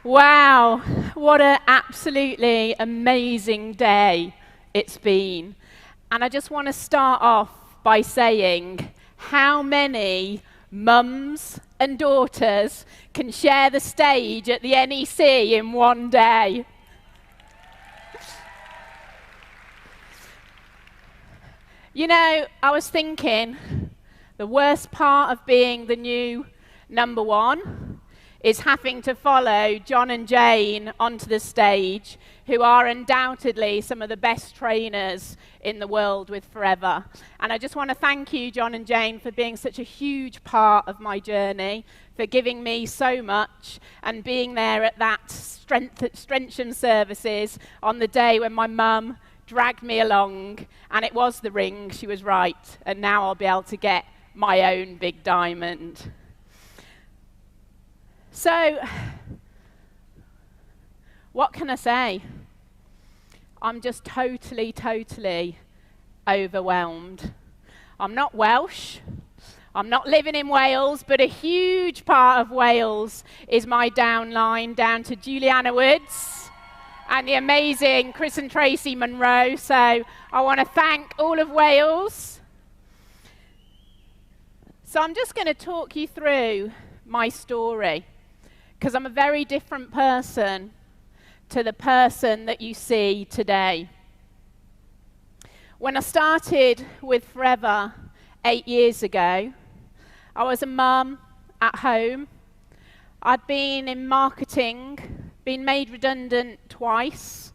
Wow, what an absolutely amazing day it's been. And I just want to start off by saying how many mums and daughters can share the stage at the NEC in one day? You know, I was thinking the worst part of being the new number one is having to follow John and Jane onto the stage, who are undoubtedly some of the best trainers in the world with Forever. And I just want to thank you, John and Jane, for being such a huge part of my journey, for giving me so much and being there at that Strengthen services on the day when my mum dragged me along, and it was the ring, she was right, and now I'll be able to get my own big diamond. So, what can I say? I'm just totally overwhelmed. I'm not Welsh, I'm not living in Wales, but a huge part of Wales is my downline, down to Juliana Woods and the amazing Chris and Tracy Munro. So I want to thank all of Wales. So I'm just going to talk you through my story, because I'm a very different person to the person that you see today. When I started with Forever 8 years ago, I was a mum at home. I'd been in marketing, been made redundant twice,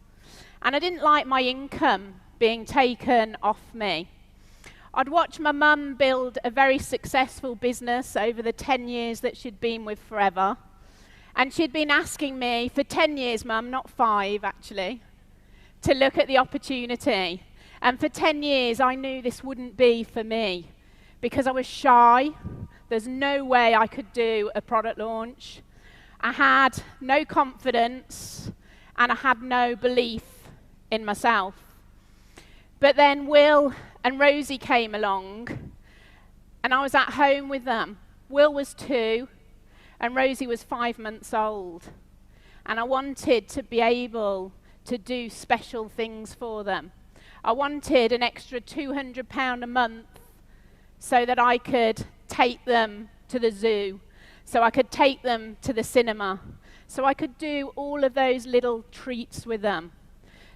and I didn't like my income being taken off me. I'd watched my mum build a very successful business over the 10 years that she'd been with Forever. And she'd been asking me for 10 years, Mum, not 5 actually, to look at the opportunity. And for 10 years, I knew this wouldn't be for me because I was shy. There's no way I could do a product launch. I had no confidence and I had no belief in myself. But then Will and Rosie came along and I was at home with them. Will was 2. And Rosie was 5 months old. And I wanted to be able to do special things for them. I wanted an extra £200 a month so that I could take them to the zoo, so I could take them to the cinema, so I could do all of those little treats with them.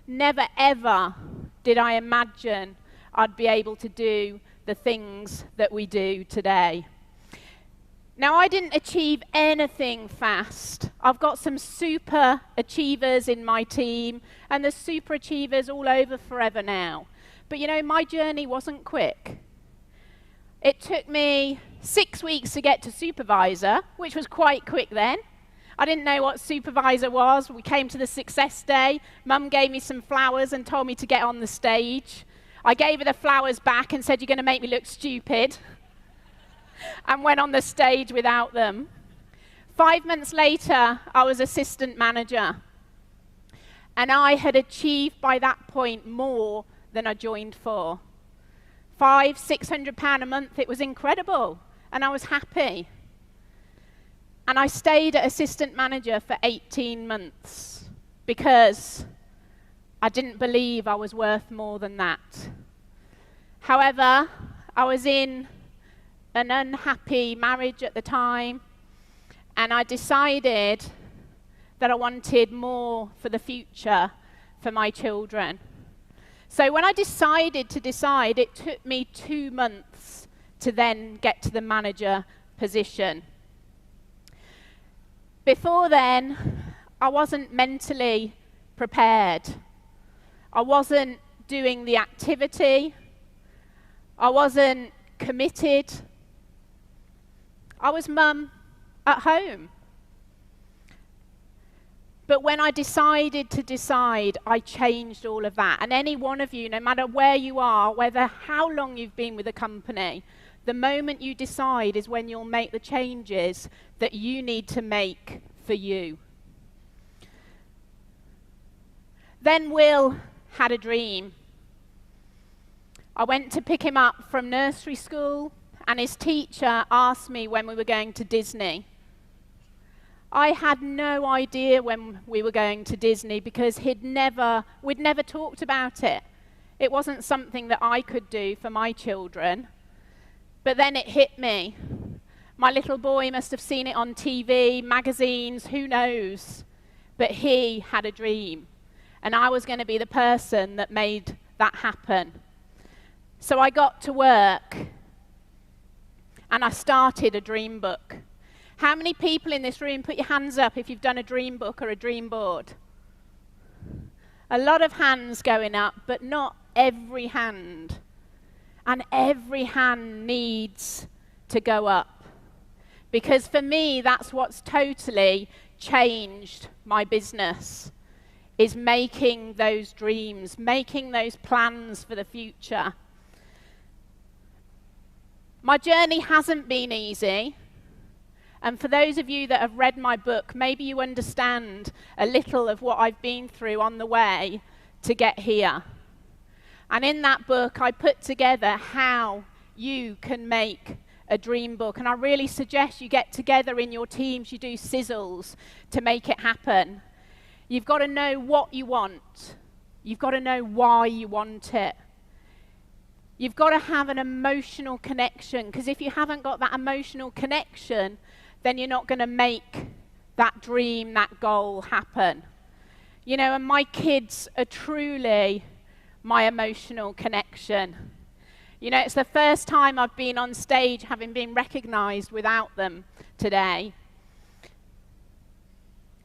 Never ever did I imagine I'd be able to do the things that we do today. Now, I didn't achieve anything fast. I've got some super achievers in my team, and there's super achievers all over Forever now. But you know, my journey wasn't quick. It took me 6 weeks to get to supervisor, which was quite quick then. I didn't know what supervisor was. We came to the success day. Mum gave me some flowers and told me to get on the stage. I gave her the flowers back and said, "You're going to make me look stupid," and went on the stage without them. 5 months later, I was assistant manager. And I had achieved by that point more than I joined for. £500–600 a month, it was incredible. And I was happy. And I stayed at assistant manager for 18 months because I didn't believe I was worth more than that. However, I was in an unhappy marriage at the time, and I decided that I wanted more for the future for my children. So when I decided to decide, it took me 2 months to then get to the manager position. Before then, I wasn't mentally prepared. I wasn't doing the activity. I wasn't committed. I was mum at home. But when I decided to decide, I changed all of that. And any one of you, no matter where you are, whether how long you've been with a company, the moment you decide is when you'll make the changes that you need to make for you. Then Will had a dream. I went to pick him up from nursery school, and his teacher asked me when we were going to Disney. I had no idea when we were going to Disney because we'd never talked about it. It wasn't something that I could do for my children. But then it hit me. My little boy must have seen it on TV, magazines, who knows? But he had a dream. And I was going to be the person that made that happen. So I got to work and I started a dream book. How many people in this room, put your hands up if you've done a dream book or a dream board? A lot of hands going up, but not every hand. And every hand needs to go up. Because for me, that's what's totally changed my business, is making those dreams, making those plans for the future. My journey hasn't been easy. And for those of you that have read my book, maybe you understand a little of what I've been through on the way to get here. And in that book, I put together how you can make a dream book. And I really suggest you get together in your teams, you do sizzles to make it happen. You've got to know what you want. You've got to know why you want it. You've got to have an emotional connection, because if you haven't got that emotional connection, then you're not going to make that dream, that goal happen. You know, and my kids are truly my emotional connection. You know, it's the first time I've been on stage having been recognized without them today.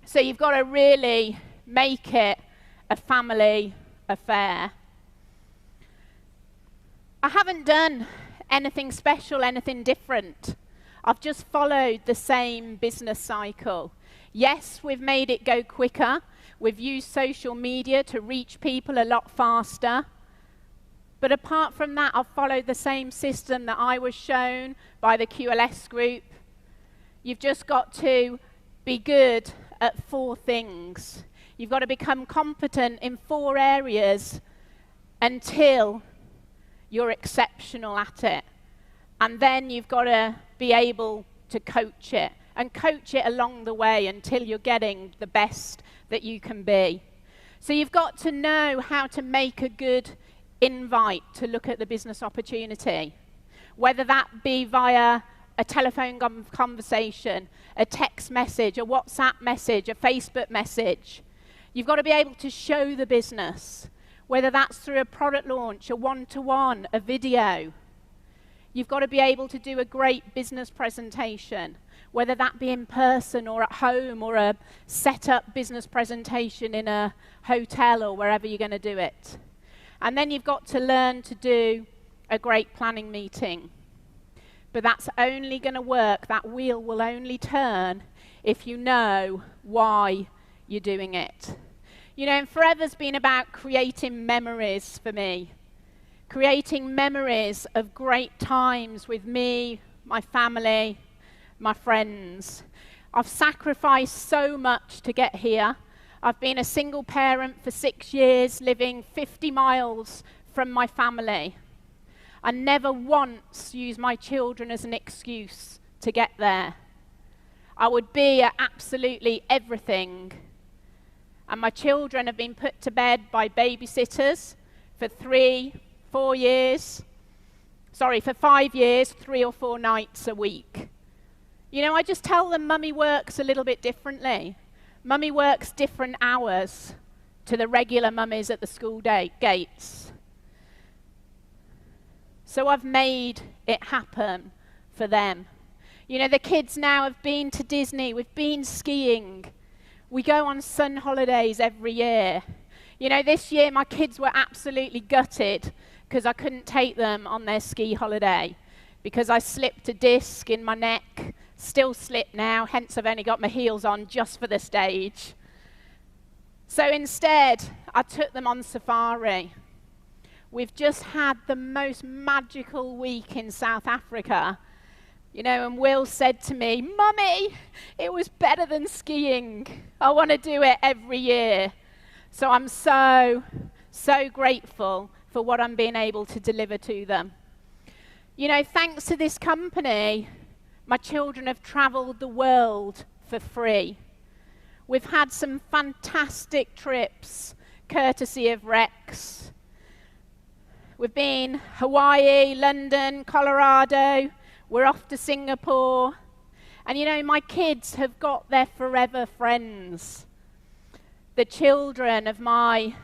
So you've got to really make it a family affair. I haven't done anything special, anything different. I've just followed the same business cycle. Yes, we've made it go quicker. We've used social media to reach people a lot faster. But apart from that, I've followed the same system that I was shown by the QLS group. You've just got to be good at 4 things. You've got to become competent in 4 areas until you're exceptional at it. And then you've got to be able to coach it, and coach it along the way until you're getting the best that you can be. So you've got to know how to make a good invite to look at the business opportunity, whether that be via a telephone conversation, a text message, a WhatsApp message, a Facebook message. You've got to be able to show the business, whether that's through a product launch, a one-to-one, a video. You've got to be able to do a great business presentation, whether that be in person or at home, or a set-up business presentation in a hotel or wherever you're going to do it. And then you've got to learn to do a great planning meeting. But that's only going to work, that wheel will only turn if you know why you're doing it. You know, and Forever's been about creating memories for me. Creating memories of great times with me, my family, my friends. I've sacrificed so much to get here. I've been a single parent for 6 years, living 50 miles from my family. I never once used my children as an excuse to get there. I would be at absolutely everything. And my children have been put to bed by babysitters for 4 years. Sorry, for 5 years, 3 or 4 nights a week. You know, I just tell them Mummy works a little bit differently. Mummy works different hours to the regular mummies at the school gates. So I've made it happen for them. You know, the kids now have been to Disney, we've been skiing. We go on sun holidays every year. You know, this year my kids were absolutely gutted because I couldn't take them on their ski holiday because I slipped a disc in my neck, still slip now, hence I've only got my heels on just for the stage. So instead, I took them on safari. We've just had the most magical week in South Africa. You know, and Will said to me, Mummy, it was better than skiing. I want to do it every year. So I'm so grateful for what I'm being able to deliver to them. You know, thanks to this company, my children have traveled the world for free. We've had some fantastic trips, courtesy of Rex. We've been Hawaii, London, Colorado. We're off to Singapore. And you know, my kids have got their forever friends. The children of my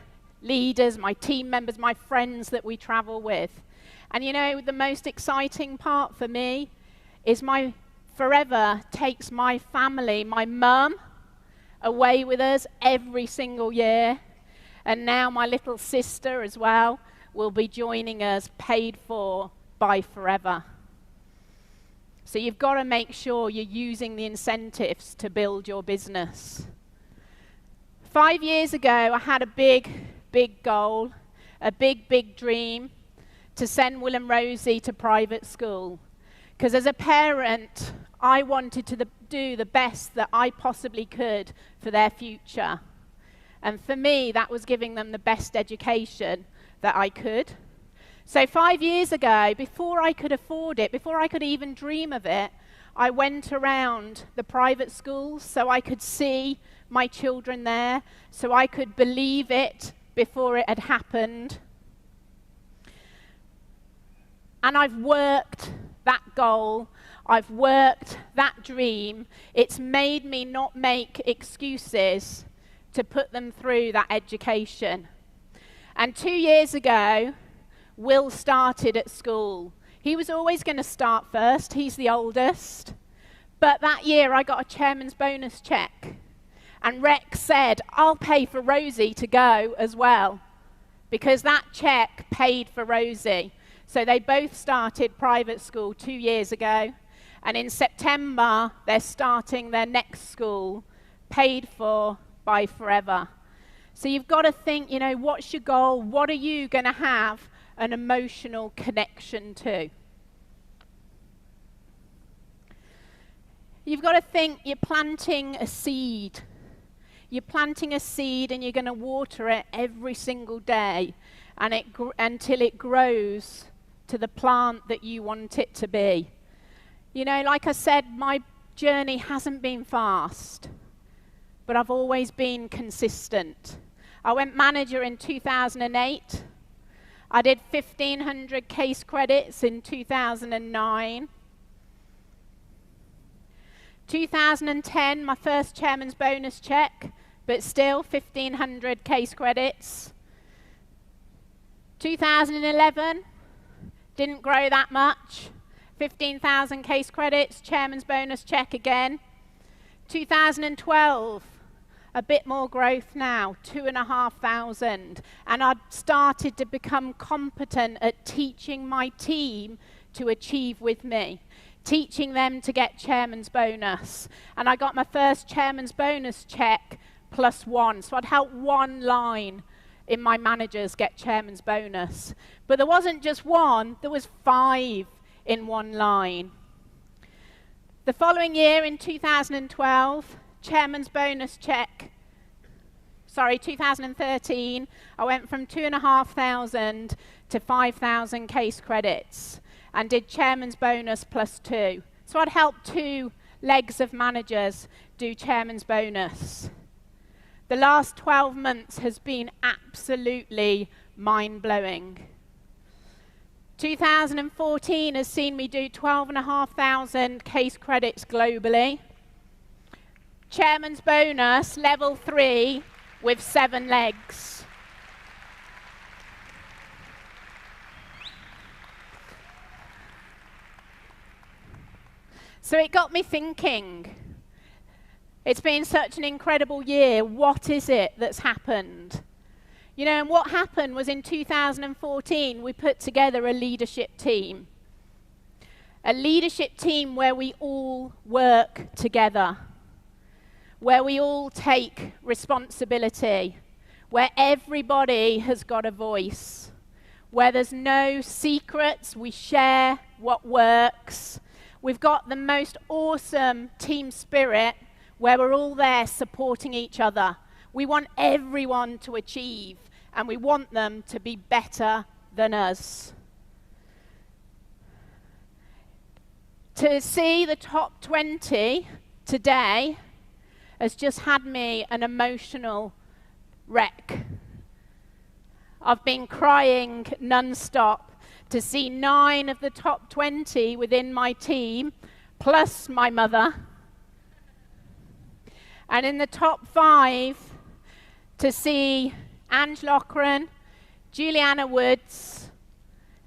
leaders, my team members, my friends that we travel with. And you know, the most exciting part for me is my forever takes my family, my mum, away with us every single year. And now my little sister as well will be joining us, paid for by forever. So you've got to make sure you're using the incentives to build your business. 5 years ago, I had a big goal, a big dream to send Will and Rosie to private school. Because as a parent, I wanted to do the best that I possibly could for their future. And for me, that was giving them the best education that I could. So 5 years ago, before I could afford it, before I could even dream of it, I went around the private schools so I could see my children there, so I could believe it before it had happened. And I've worked that goal, I've worked that dream. It's made me not make excuses to put them through that education. And 2 years ago, Will started at school. He was always going to start first. He's the oldest. But that year, I got a chairman's bonus check. And Rex said, I'll pay for Rosie to go as well, because that check paid for Rosie. So they both started private school 2 years ago. And in September, they're starting their next school, paid for by forever. So you've got to think, you know, what's your goal? What are you going to have an emotional connection to? You've got to think you're planting a seed. You're planting a seed and you're going to water it every single day and until it grows to the plant that you want it to be. You know, like I said, my journey hasn't been fast, but I've always been consistent. I went manager in 2008. I did 1,500 case credits in 2009. 2010, my first chairman's bonus check, but still 1,500 case credits. 2011, didn't grow that much. 15,000 case credits, chairman's bonus check again. 2012, a bit more growth now, 2,500. And I'd started to become competent at teaching my team to achieve with me, teaching them to get chairman's bonus. And I got my first chairman's bonus check +1. So I'd help one line in my managers get chairman's bonus. But there wasn't just one, there was 5 in one line. The following year in 2012, chairman's bonus check, 2013, I went from 2,500 to 5,000 case credits and did chairman's bonus +2. So I'd help 2 legs of managers do chairman's bonus. The last 12 months has been absolutely mind-blowing. 2014 has seen me do 12,500 case credits globally. Chairman's bonus, level 3, with 7 legs. So it got me thinking. It's been such an incredible year. What is it that's happened? You know, and what happened was in 2014, we put together a leadership team. A leadership team where we all work together, where we all take responsibility, where everybody has got a voice, where there's no secrets, we share what works. We've got the most awesome team spirit where we're all there supporting each other. We want everyone to achieve, and we want them to be better than us. To see the top 20 today has just had me an emotional wreck. I've been crying non-stop to see 9 of the top 20 within my team, plus my mother. And in the top 5, to see Ange Loughran, Juliana Woods,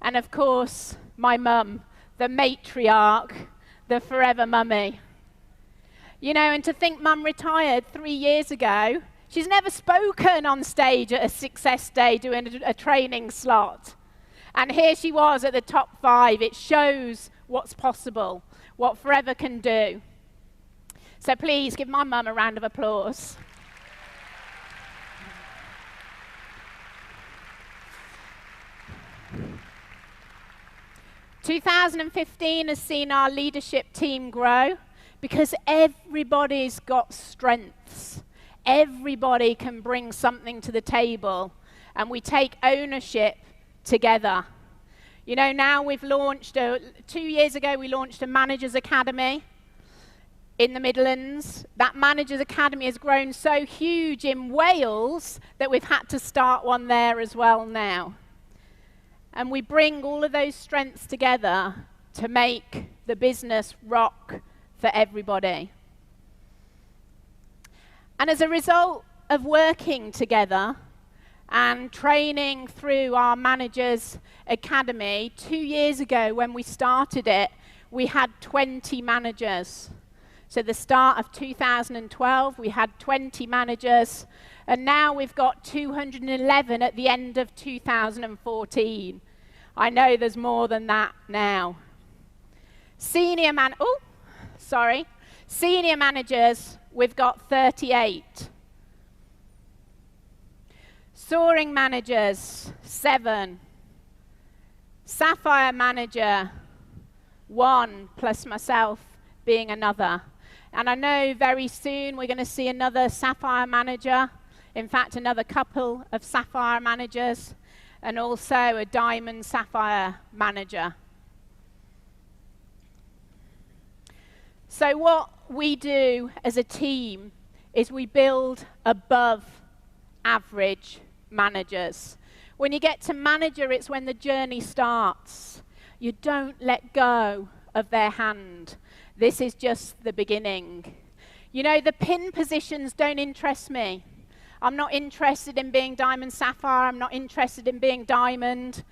and of course, my mum, the matriarch, the forever mummy. You know, and to think mum retired 3 years ago. She's never spoken on stage at a Success Day doing a training slot. And here she was at the top 5. It shows what's possible, what forever can do. So please give my mum a round of applause. "2015 has seen our leadership team grow because everybody's got strengths. Everybody can bring something to the table, and we take ownership together. You know, now we've launched, 2 years ago, we launched a Managers Academy in the Midlands. That Managers Academy has grown so huge in Wales that we've had to start one there as well now. And we bring all of those strengths together to make the business rock for everybody. And as a result of working together and training through our Managers Academy, 2 years ago when we started it, we had 20 managers. So the start of 2012, we had 20 managers, and now we've got 211 at the end of 2014. I know there's more than that now. Senior managers, we've got 38. Soaring managers, 7. Sapphire manager, 1, plus myself being another. And I know very soon we're going to see another Sapphire manager, in fact another couple of Sapphire managers, and also a Diamond Sapphire manager. So what we do as a team is we build above average managers. When you get to manager, it's when the journey starts. You don't let go of their hand. This is just the beginning. You know, the pin positions don't interest me. I'm not interested in being Diamond Sapphire. I'm not interested in being Diamond.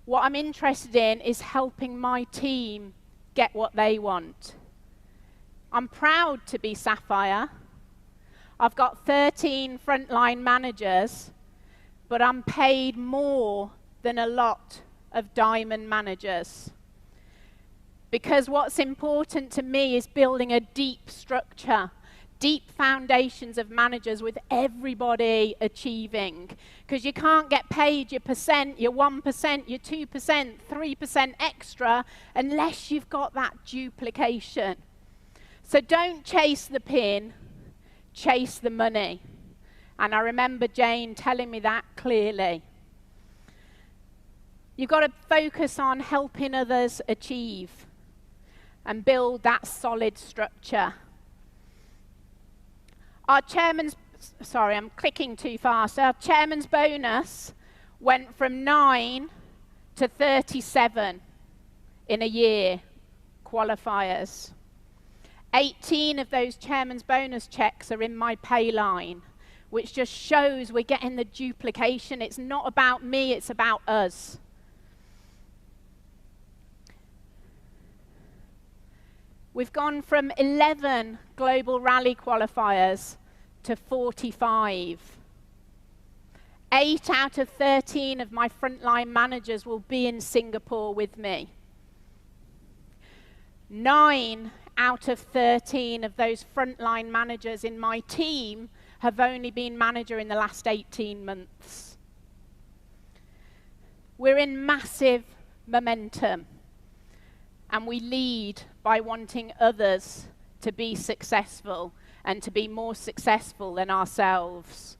What I'm interested in is helping my team get what they want. I'm proud to be Sapphire. I've got 13 frontline managers, but I'm paid more than a lot of Diamond managers. Because what's important to me is building a deep structure, deep foundations of managers with everybody achieving. Because you can't get paid your percent, your 1%, your 2%, 3% extra unless you've got that duplication. So don't chase the pin, chase the money. And I remember Jane telling me that clearly. You've got to focus on helping others achieve and build that solid structure. Our chairman's, sorry, I'm clicking too fast. Our chairman's bonus went from 9 to 37 in a year, qualifiers. 18 of those chairman's bonus checks are in my pay line, which just shows we're getting the duplication. It's not about me, it's about us. We've gone from 11 global rally qualifiers to 45. 8 out of 13 of my frontline managers will be in Singapore with me. 9 out of 13 of those frontline managers in my team have only been manager in the last 18 months. We're in massive momentum, and we lead by wanting others to be successful and to be more successful than ourselves.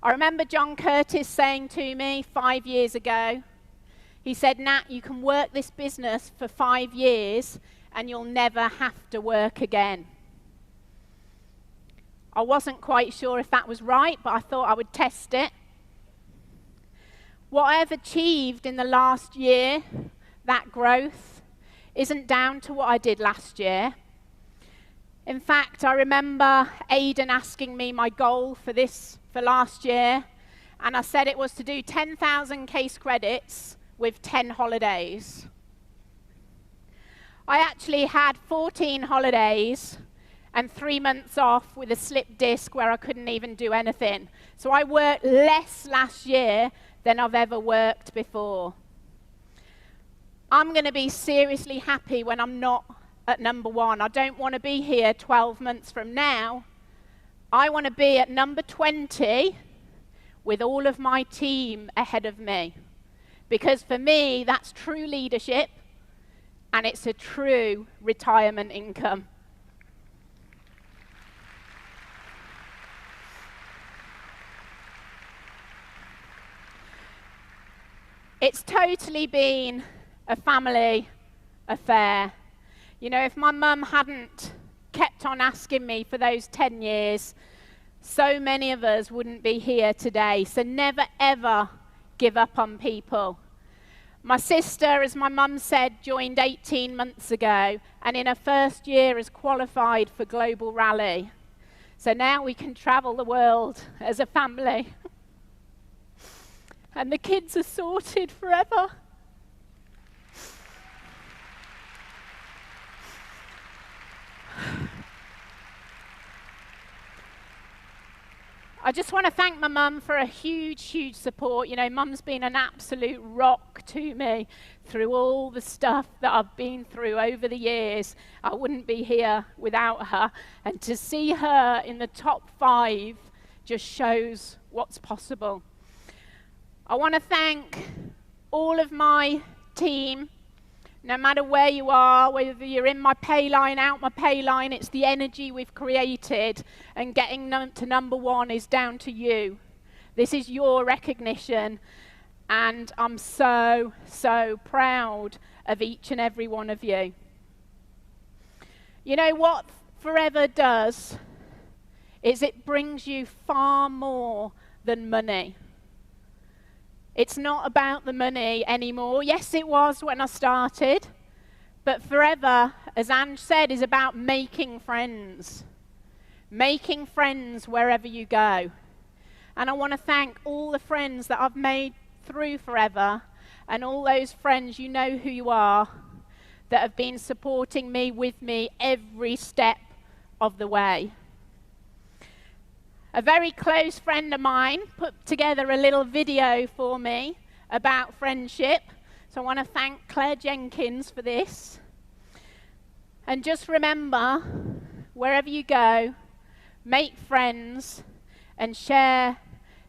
I remember John Curtis saying to me 5 years ago, he said, "Nat, you can work this business for 5 years and you'll never have to work again. I wasn't quite sure if that was right, but I thought I would test it. What I have achieved in the last year, that growth, isn't down to what I did last year. In fact, I remember Aidan asking me my goal for last year, and I said it was to do 10,000 case credits with 10 holidays. I actually had 14 holidays and 3 months off with a slip disc where I couldn't even do anything. So I worked less last year than I've ever worked before. I'm going to be seriously happy when I'm not at number 1. I don't want to be here 12 months from now. I want to be at number 20 with all of my team ahead of me. Because for me, that's true leadership, and it's a true retirement income. It's totally been a family affair. You know, if my mum hadn't kept on asking me for those 10 years, so many of us wouldn't be here today. So never, ever give up on people. My sister, as my mum said, joined 18 months ago, and in her first year has qualified for Global Rally. So now we can travel the world as a family. And the kids are sorted forever. I just want to thank my mum for a huge, huge support. You know, mum's been an absolute rock to me through all the stuff that I've been through over the years. I wouldn't be here without her. And to see her in the top 5 just shows what's possible. I want to thank all of my team, no matter where you are, whether you're in my pay line, out my pay line, it's the energy we've created, and getting to number 1 is down to you. This is your recognition, and I'm so, so proud of each and every one of you. You know what Forever does is it brings you far more than money. It's not about the money anymore. Yes, it was when I started. But Forever, as Ange said, is about making friends. Making friends wherever you go. And I want to thank all the friends that I've made through Forever, and all those friends, you know who you are, that have been supporting me, with me, every step of the way. A very close friend of mine put together a little video for me about friendship. So I want to thank Claire Jenkins for this. And just remember, wherever you go, make friends and share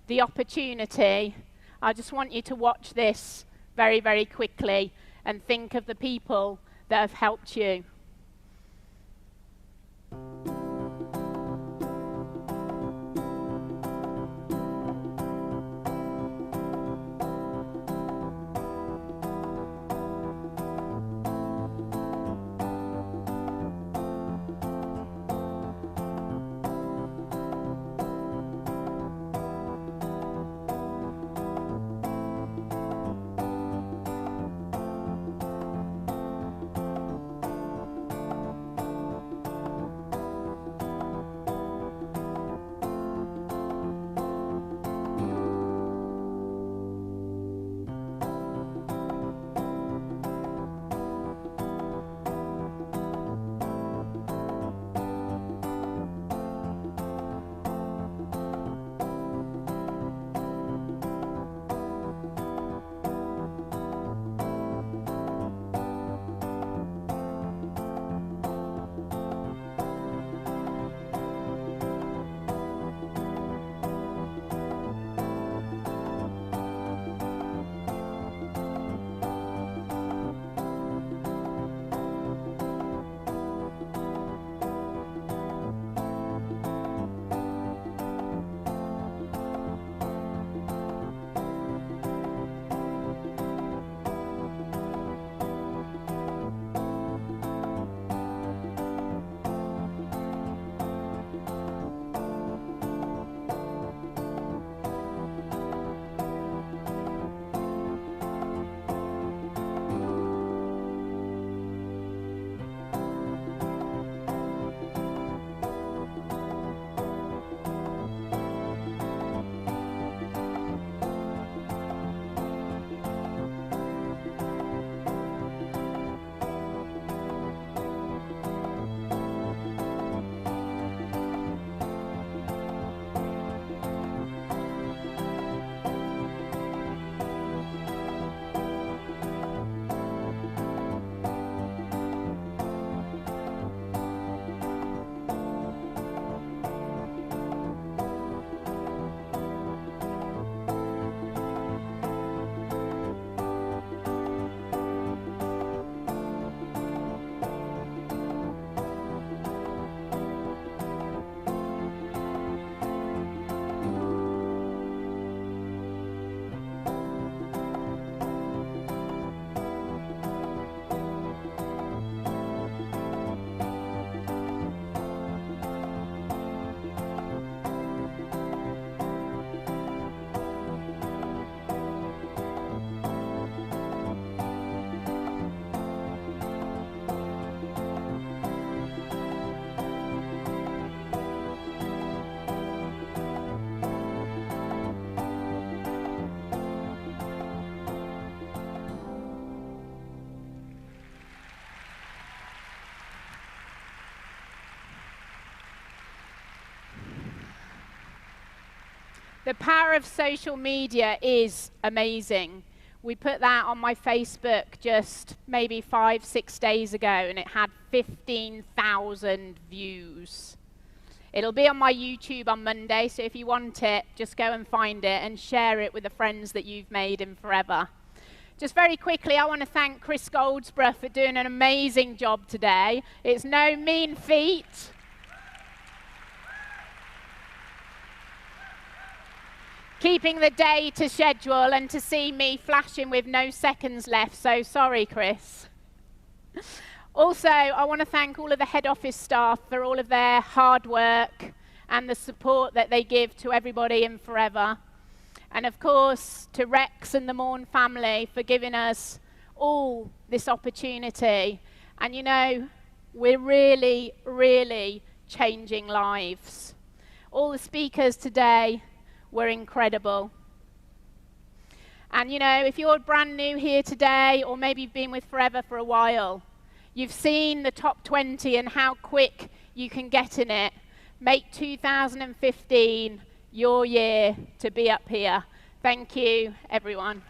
the opportunity. I just want you to watch this very, very quickly and think of the people that have helped you. The power of social media is amazing. We put that on my Facebook just maybe 5-6 days ago, and it had 15,000 views. It'll be on my YouTube on Monday, so if you want it, just go and find it and share it with the friends that you've made in forever. Just very quickly, I want to thank Chris Goldsborough for doing an amazing job today. It's no mean feat. Keeping the day to schedule and to see me flashing with no seconds left, so sorry, Chris. Also, I want to thank all of the head office staff for all of their hard work and the support that they give to everybody in Forever. And of course, to Rex and the Morn family for giving us all this opportunity. And you know, we're really, really changing lives. All the speakers today were incredible. And you know, if you're brand new here today, or maybe you've been with Forever for a while, you've seen the top 20 and how quick you can get in it. Make 2015 your year to be up here. Thank you, everyone.